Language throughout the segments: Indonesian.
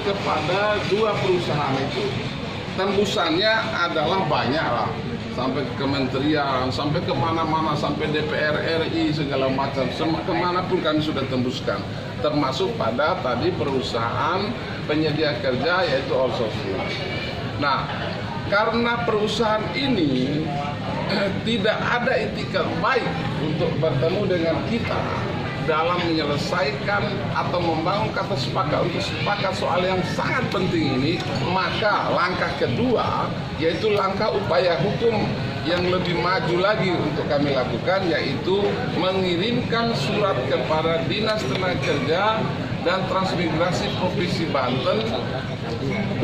kepada dua perusahaan itu. Tembusannya adalah banyak lah, sampai ke kementerian, sampai kemana-mana, sampai DPR RI segala macam, kemanapun kami sudah tembuskan, termasuk pada tadi perusahaan penyedia kerja yaitu outsourcing. Nah, karena perusahaan ini tidak ada itikat baik untuk bertemu dengan kita dalam menyelesaikan atau membangun kata sepakat untuk sepakat soal yang sangat penting ini, maka langkah kedua yaitu langkah upaya hukum yang lebih maju lagi untuk kami lakukan, yaitu mengirimkan surat kepada Dinas Tenaga Kerja dan Transmigrasi Provinsi Banten,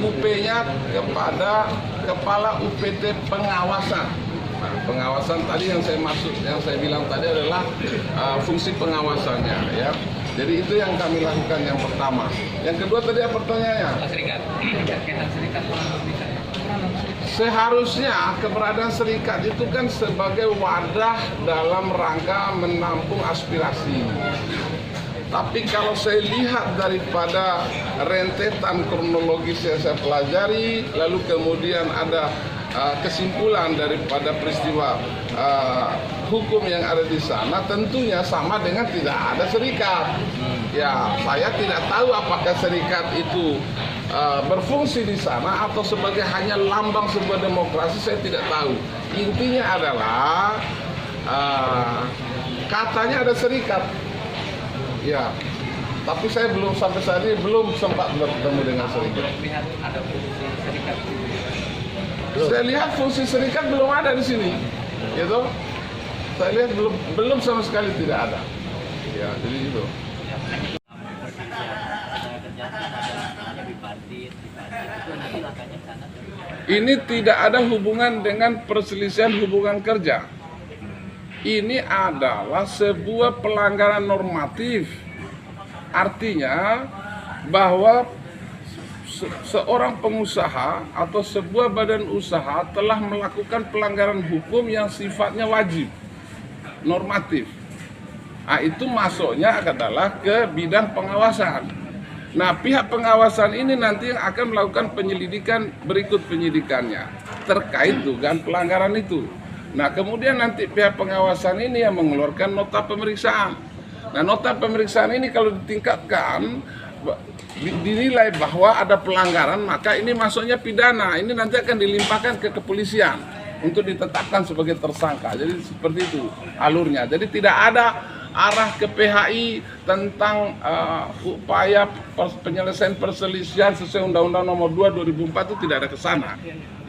UP-nya kepada Kepala UPT Pengawasan. Nah, pengawasan tadi yang saya bilang tadi adalah fungsi pengawasannya, ya. Jadi itu yang kami lakukan yang pertama. Yang kedua tadi apa pertanyaannya? Seharusnya keberadaan serikat itu kan sebagai wadah dalam rangka menampung aspirasi. Tapi kalau saya lihat daripada rentetan kronologis yang saya pelajari, lalu kemudian ada kesimpulan daripada peristiwa hukum yang ada di sana, tentunya sama dengan tidak ada serikat. Ya, saya tidak tahu apakah serikat itu berfungsi di sana atau sebagai hanya lambang sebuah demokrasi, saya tidak tahu. Intinya adalah katanya ada serikat. Ya, tapi saya belum sampai saat ini belum sempat bertemu dengan serikat. Ada fungsi serikat. Saya lihat fungsi serikat belum ada di sini, gitu. Saya lihat belum sama sekali tidak ada. Ya, jadi itu. Ini tidak ada hubungan dengan perselisihan hubungan kerja. Ini adalah sebuah pelanggaran normatif. Artinya bahwa seorang pengusaha atau sebuah badan usaha telah melakukan pelanggaran hukum yang sifatnya wajib, normatif. Nah, itu masuknya adalah ke bidang pengawasan. Nah, pihak pengawasan ini nanti yang akan melakukan penyelidikan berikut penyidikannya terkait dugaan pelanggaran itu. Nah, kemudian nanti pihak pengawasan ini yang mengeluarkan nota pemeriksaan. Nah, nota pemeriksaan ini kalau ditingkatkan dinilai bahwa ada pelanggaran, maka ini masuknya pidana. Ini nanti akan dilimpahkan ke kepolisian untuk ditetapkan sebagai tersangka. Jadi seperti itu alurnya. Jadi tidak ada arah ke PHI tentang upaya penyelesaian perselisihan sesuai Undang-Undang Nomor 2 2004 itu tidak ada ke sana.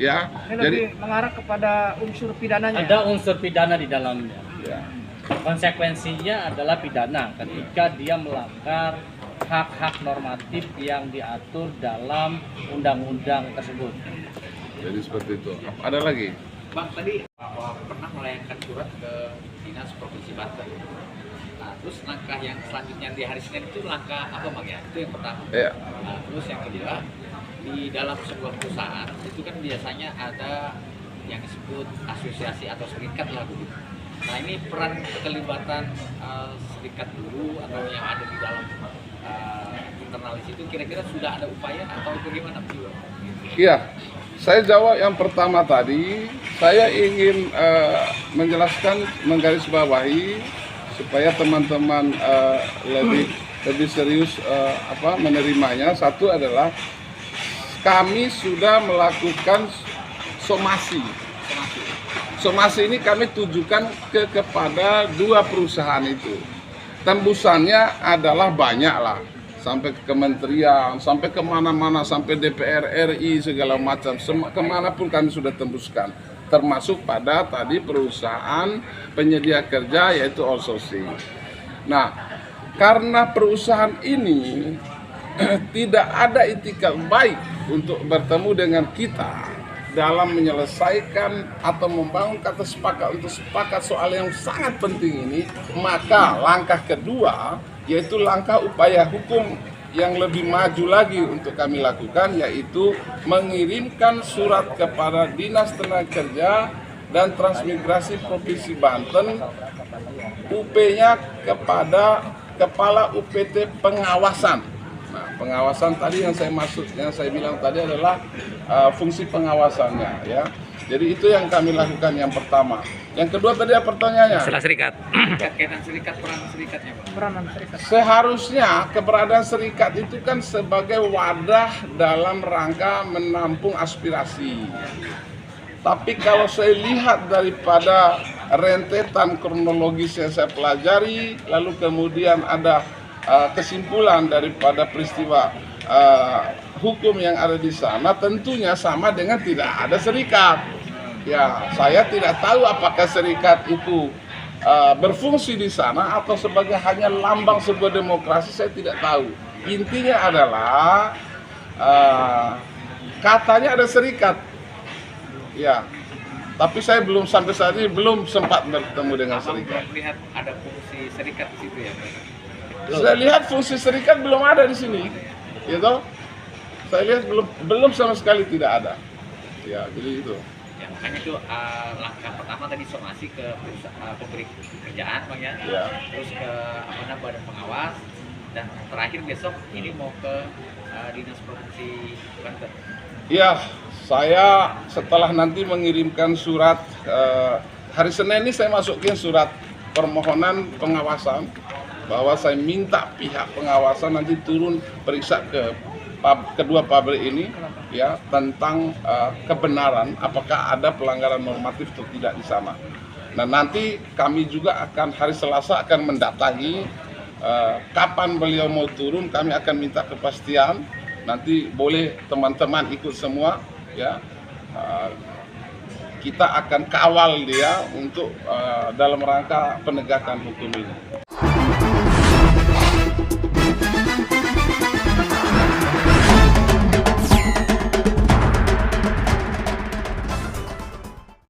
Ya. Ini jadi mengarah kepada unsur pidananya. Ada unsur pidana di dalamnya. Ya. Konsekuensinya adalah pidana ketika dia melanggar hak-hak normatif yang diatur dalam undang-undang tersebut. Jadi seperti itu. Ada lagi? Bang, tadi bahwa pernah melayangkan surat ke Dinas Provinsi Banten. Nah, terus langkah yang selanjutnya di hari Senin itu langkah apa, Bang, ya? Itu yang pertama. Ya. Nah, terus yang kedua, di dalam sebuah perusahaan itu kan biasanya ada yang disebut asosiasi atau serikat lah begitu. Nah, ini peran keterlibatan serikat dulu atau yang ada di dalam internalis itu kira-kira sudah ada upaya atau bagaimana? Iya, saya jawab yang pertama tadi. Saya ingin menjelaskan, menggarisbawahi supaya teman-teman lebih serius menerimanya. Satu adalah kami sudah melakukan somasi. Somasi ini kami tujukan kepada dua perusahaan itu. Tembusannya adalah banyak lah, sampai ke kementerian, sampai kemana-mana, sampai DPR RI segala macam, kemanapun kami sudah tembuskan, termasuk pada tadi perusahaan penyedia kerja yaitu outsourcing. Nah, karena perusahaan ini tidak ada itikat baik untuk bertemu dengan kita dalam menyelesaikan atau membangun kata sepakat untuk sepakat soal yang sangat penting ini, maka langkah kedua yaitu langkah upaya hukum yang lebih maju lagi untuk kami lakukan, yaitu mengirimkan surat kepada Dinas Tenaga Kerja dan Transmigrasi Provinsi Banten, UP-nya kepada Kepala UPT Pengawasan. Nah, pengawasan tadi yang saya bilang tadi adalah fungsi pengawasannya, ya. Jadi itu yang kami lakukan yang pertama. Yang kedua tadi apa pertanyaannya? Masalah serikat. Kaitan serikat, peran serikatnya, Pak. Peranan serikat. Seharusnya keberadaan serikat itu kan sebagai wadah dalam rangka menampung aspirasi. Tapi kalau saya lihat daripada rentetan kronologis yang saya pelajari, lalu kemudian ada kesimpulan daripada peristiwa hukum yang ada di sana, tentunya sama dengan tidak ada serikat. Ya, saya tidak tahu apakah serikat itu berfungsi di sana atau sebagai hanya lambang sebuah demokrasi, saya tidak tahu. Intinya adalah katanya ada serikat, ya. Tapi saya belum sampai saat ini belum sempat bertemu dengan Abang serikat. belum melihat ada fungsi serikat di situ ya, Pak? Saya lihat fungsi serikat belum ada di sini, gitu. Saya lihat belum sama sekali tidak ada. Ya, jadi itu. Ya, makanya itu langkah pertama tadi somasi ke pemberi kerjaan, Bang ya. Ya. Terus ke badan pengawas, dan terakhir besok ini mau ke Dinas Provinsi Banten. Ya, saya setelah nanti mengirimkan surat hari Senin ini saya masukin surat permohonan pengawasan bahwa saya minta pihak pengawasan nanti turun periksa ke kedua pabrik ini, ya, tentang kebenaran apakah ada pelanggaran normatif atau tidak di sana. Nah, nanti kami juga akan hari Selasa akan mendatangi kapan beliau mau turun, kami akan minta kepastian. Nanti boleh teman-teman ikut semua, ya. Kita akan kawal dia untuk dalam rangka penegakan hukum ini.